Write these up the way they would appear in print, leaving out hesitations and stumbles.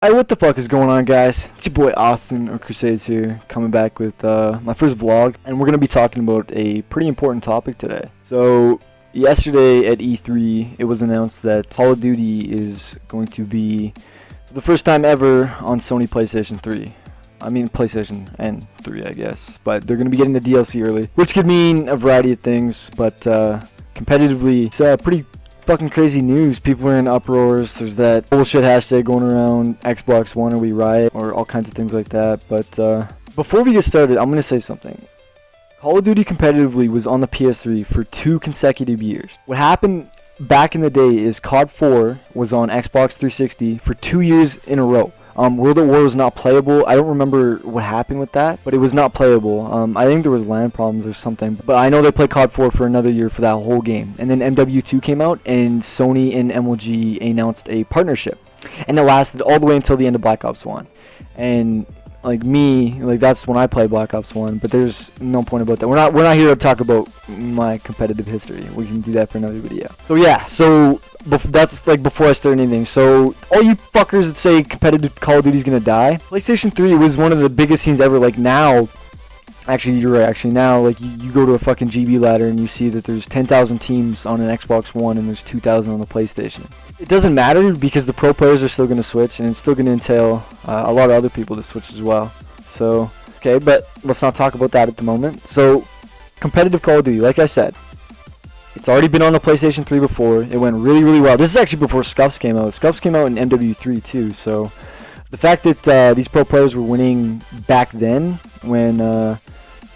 Hey, what the fuck is going on, guys? It's your boy Austin or CrusadezZ here, coming back with my first vlog, and we're gonna be talking about a pretty important topic today. So, yesterday at E3, it was announced that Call of Duty is going to be, for the first time ever, on Sony PlayStation 3. I mean PlayStation and 3, I guess, but they're gonna be getting the DLC early, which could mean a variety of things. But competitively, it's pretty fucking crazy news. People are in uproars. There's that bullshit hashtag going around, Xbox One, or we riot, or all kinds of things like that. But before we get started, I'm gonna say something. Call of Duty competitively was on the PS3 for 2 consecutive years. What happened back in the day is COD 4 was on Xbox 360 for 2 years in a row. World at War was not playable. I don't remember what happened with that, but it was not playable. I think there was LAN problems or something, but I know they played COD 4 for another year for that whole game. And then MW2 came out, and Sony and MLG announced a partnership, and it lasted all the way until the end of Black Ops 1. And that's when I played Black Ops 1, but there's no point about that. We're not here to talk about my competitive history. We can do that for another video. So yeah, that's like before I start anything. So all you fuckers that say competitive Call of Duty is gonna die, PlayStation 3 was one of the biggest scenes ever. Like now, actually you're right, actually now, like you go to a fucking GB ladder and you see that there's 10,000 teams on an Xbox One and there's 2,000 on the PlayStation. It doesn't matter because the pro players are still gonna switch, and it's still gonna entail a lot of other people to switch as well. So okay, but let's not talk about that at the moment. So competitive Call of Duty, like I said, it's already been on the PlayStation 3 before. It went really, really well. This is actually before Scuffs came out. Scuffs came out in MW3 too. So the fact that these pro players were winning back then, when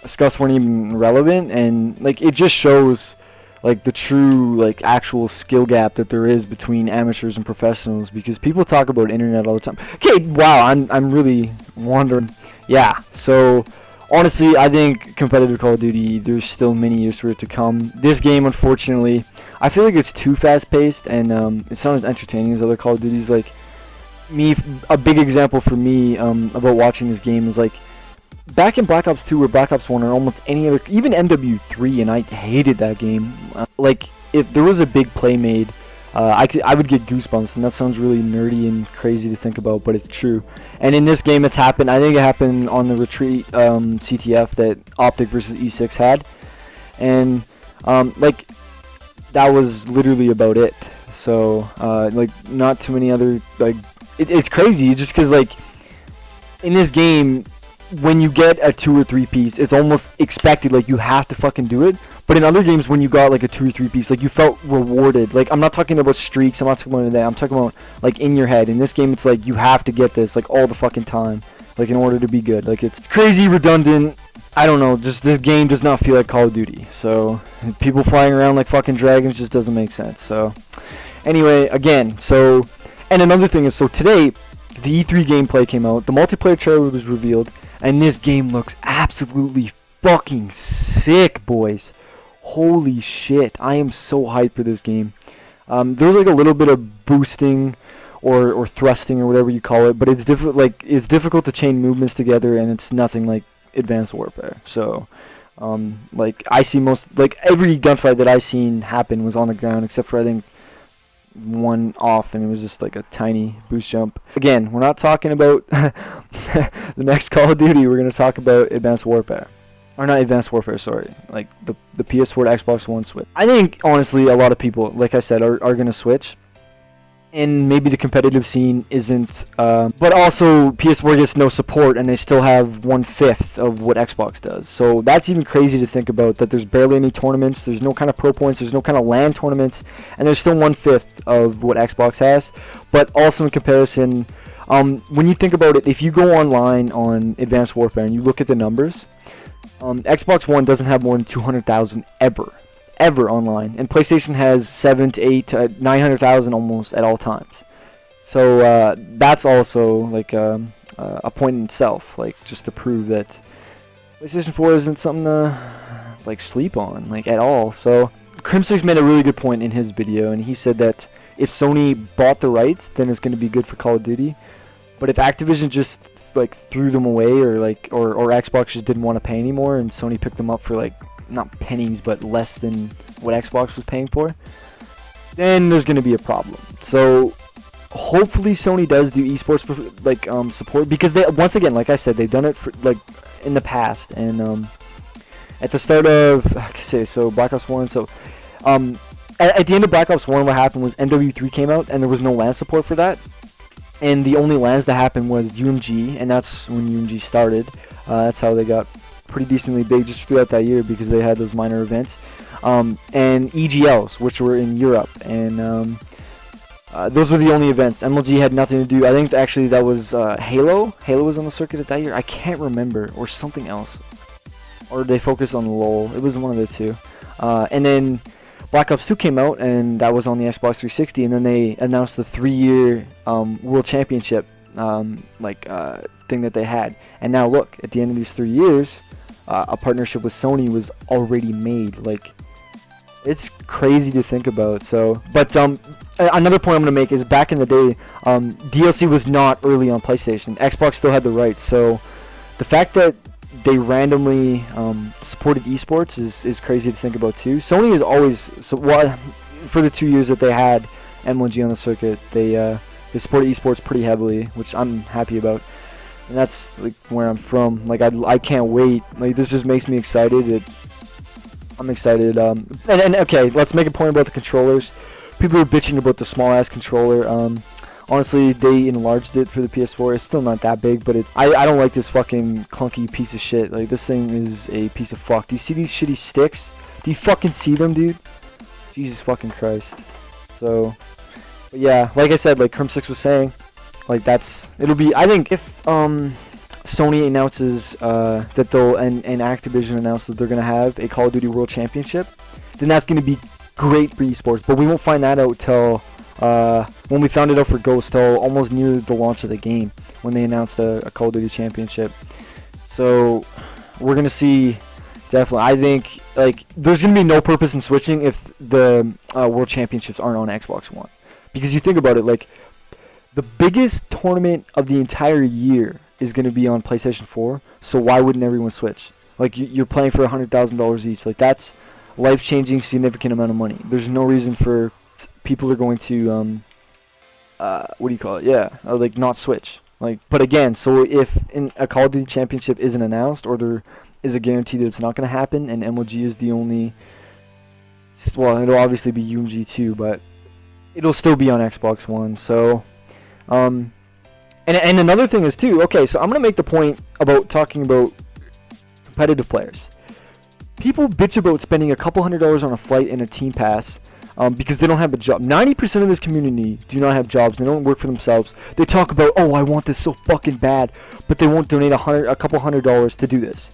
Scuffs weren't even relevant, and like it just shows like the true, like, actual skill gap that there is between amateurs and professionals, because people talk about internet all the time. Okay, wow, I'm really wondering. Yeah, so honestly, I think competitive Call of Duty, there's still many years for it to come. This game, unfortunately, I feel like it's too fast-paced, and it's not as entertaining as other Call of Duties. Like, a big example for me about watching this game is, like, back in Black Ops 2 or Black Ops 1 or almost any other, even MW3, and I hated that game. Like, if there was a big play made, I would get goosebumps, and that sounds really nerdy and crazy to think about, but it's true. And in this game, it's happened. I think it happened on the Retreat CTF that Optic versus E6 had, and like that was literally about it. So like not too many other, like it's crazy just because like in this game, when you get a 2 or 3 piece, it's almost expected, like you have to fucking do it. But in other games, when you got like a 2 or 3 piece, like you felt rewarded. Like I'm not talking about streaks, I'm not talking about that, I'm talking about like in your head. In this game, it's like you have to get this like all the fucking time, like in order to be good. Like it's crazy redundant. I don't know, just this game does not feel like Call of Duty. So people flying around like fucking dragons just doesn't make sense. So anyway, again, so, and another thing is, so today the E3 gameplay came out, the multiplayer trailer was revealed, and this game looks absolutely fucking sick, boys. Holy shit, I am so hyped for this game. There's like a little bit of boosting or thrusting or whatever you call it, but it's difficult to chain movements together, and it's nothing like Advanced Warfare. So like I see like every gunfight that I've seen happen was on the ground, except for I think one off, and it was just like a tiny boost jump. Again, we're not talking about the next Call of Duty. We're going to talk about Advanced Warfare. Or not Advanced Warfare, sorry. Like the PS4 to Xbox One switch. I think, honestly, a lot of people, like I said, are going to switch. And maybe the competitive scene isn't, but also PS4 gets no support, and they still have 1/5 of what Xbox does. So that's even crazy to think about, that there's barely any tournaments, there's no kind of pro points, there's no kind of LAN tournaments, and there's still 1/5 of what Xbox has. But also in comparison, when you think about it, if you go online on Advanced Warfare and you look at the numbers, Xbox One doesn't have more than 200,000 ever online, and PlayStation has 7 to 8 to 900,000 almost at all times. So that's also like a point in itself, like just to prove that PlayStation 4 isn't something to like sleep on, like at all. So Crimsix made a really good point in his video, and he said that if Sony bought the rights, then it's going to be good for Call of Duty. But if Activision just like threw them away, or like or Xbox just didn't want to pay anymore, and Sony picked them up for like not pennies but less than what Xbox was paying for, then there's going to be a problem. So hopefully Sony does do esports like support, because they, once again, like I said, they've done it for, like, in the past. And at the start of, so Black Ops 1, so at the end of Black Ops 1, what happened was MW3 came out, and there was no LAN support for that. And the only LANs that happened was UMG, and that's when UMG started. That's how they got pretty decently big just throughout that year, because they had those minor events. And EGLs, which were in Europe, and those were the only events. MLG had nothing to do. I think actually that was Halo. Halo was on the circuit at that year. I can't remember, or something else, or they focused on LoL. It was one of the two. And then Black Ops 2 came out, and that was on the Xbox 360. And then they announced the 3-year World Championship thing that they had. And now look, at the end of these 3 years, a partnership with Sony was already made. Like, it's crazy to think about. So, but another point I'm gonna make is, back in the day, DLC was not early on PlayStation. Xbox still had the rights. So the fact that they randomly supported esports is crazy to think about too. Sony has always, for the 2 years that they had MLG on the circuit, they supported esports pretty heavily, which I'm happy about. And that's like where I'm from. Like, I can't wait. Like, this just makes me excited. I'm excited. And okay, let's make a point about the controllers. People are bitching about the small ass controller. Honestly, they enlarged it for the PS4. It's still not that big, but I don't like this fucking clunky piece of shit. Like, this thing is a piece of fuck. Do you see these shitty sticks? Do you fucking see them, dude? Jesus fucking Christ. So, but yeah, like I said, like Crim6 was saying, like, it'll be, I think if Sony announces that they'll, and Activision announces that they're gonna have a Call of Duty World Championship, then that's gonna be great for esports. But we won't find that out till when we found it out for Ghost, till almost near the launch of the game, when they announced a Call of Duty Championship. So we're gonna see, definitely. I think, like, there's gonna be no purpose in switching if the World Championships aren't on Xbox One, because you think about it, like, the biggest tournament of the entire year is going to be on PlayStation 4, so why wouldn't everyone switch? Like, you're playing for $100,000 each. Like, that's life-changing, significant amount of money. There's no reason for people are going to, what do you call it? Yeah, like, not switch. Like, but again, so if a Call of Duty Championship isn't announced, or there is a guarantee that it's not going to happen, and MLG is the only, well, it'll obviously be UMG too, but it'll still be on Xbox One. So, and another thing is too, okay, so I'm gonna make the point about talking about competitive players. People bitch about spending a couple $100s on a flight and a team pass because they don't have a job. 90% of this community do not have jobs. They don't work for themselves. They talk about, oh, I want this so fucking bad, but they won't donate a couple $100s to do this.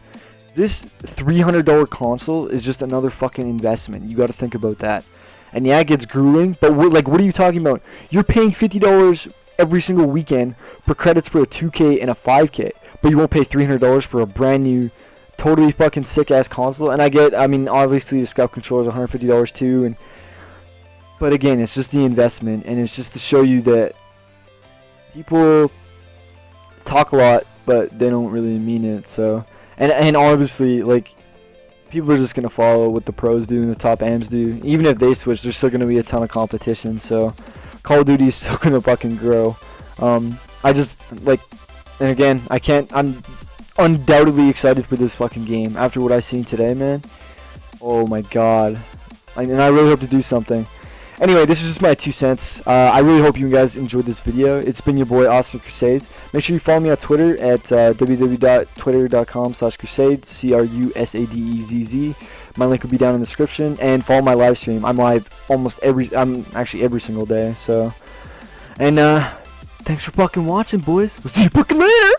This $300 console is just another fucking investment. You got to think about that. And yeah, it gets grueling, but what are you talking about? You're paying $50 every single weekend for credits for a 2K and a 5K, but you won't pay $300 for a brand new, totally fucking sick ass console. And I mean, obviously the Scout controller is $150 too, but again, it's just the investment, and it's just to show you that people talk a lot, but they don't really mean it. So, and obviously, like, people are just gonna follow what the pros do and the top AMs do. Even if they switch, there's still gonna be a ton of competition. So Call of Duty is still gonna fucking grow. I just, like, and again, I'm undoubtedly excited for this fucking game after what I seen today, man. Oh my god. And I really hope to do something. Anyway, this is just my 2 cents. I really hope you guys enjoyed this video. It's been your boy Austin CrusadezZ. Make sure you follow me on Twitter at www.twitter.com/crusades, CRUSADEZZ. My link will be down in the description, and follow my live stream. I'm live I'm actually every single day. So, and thanks for fucking watching, boys. We'll see you fucking later.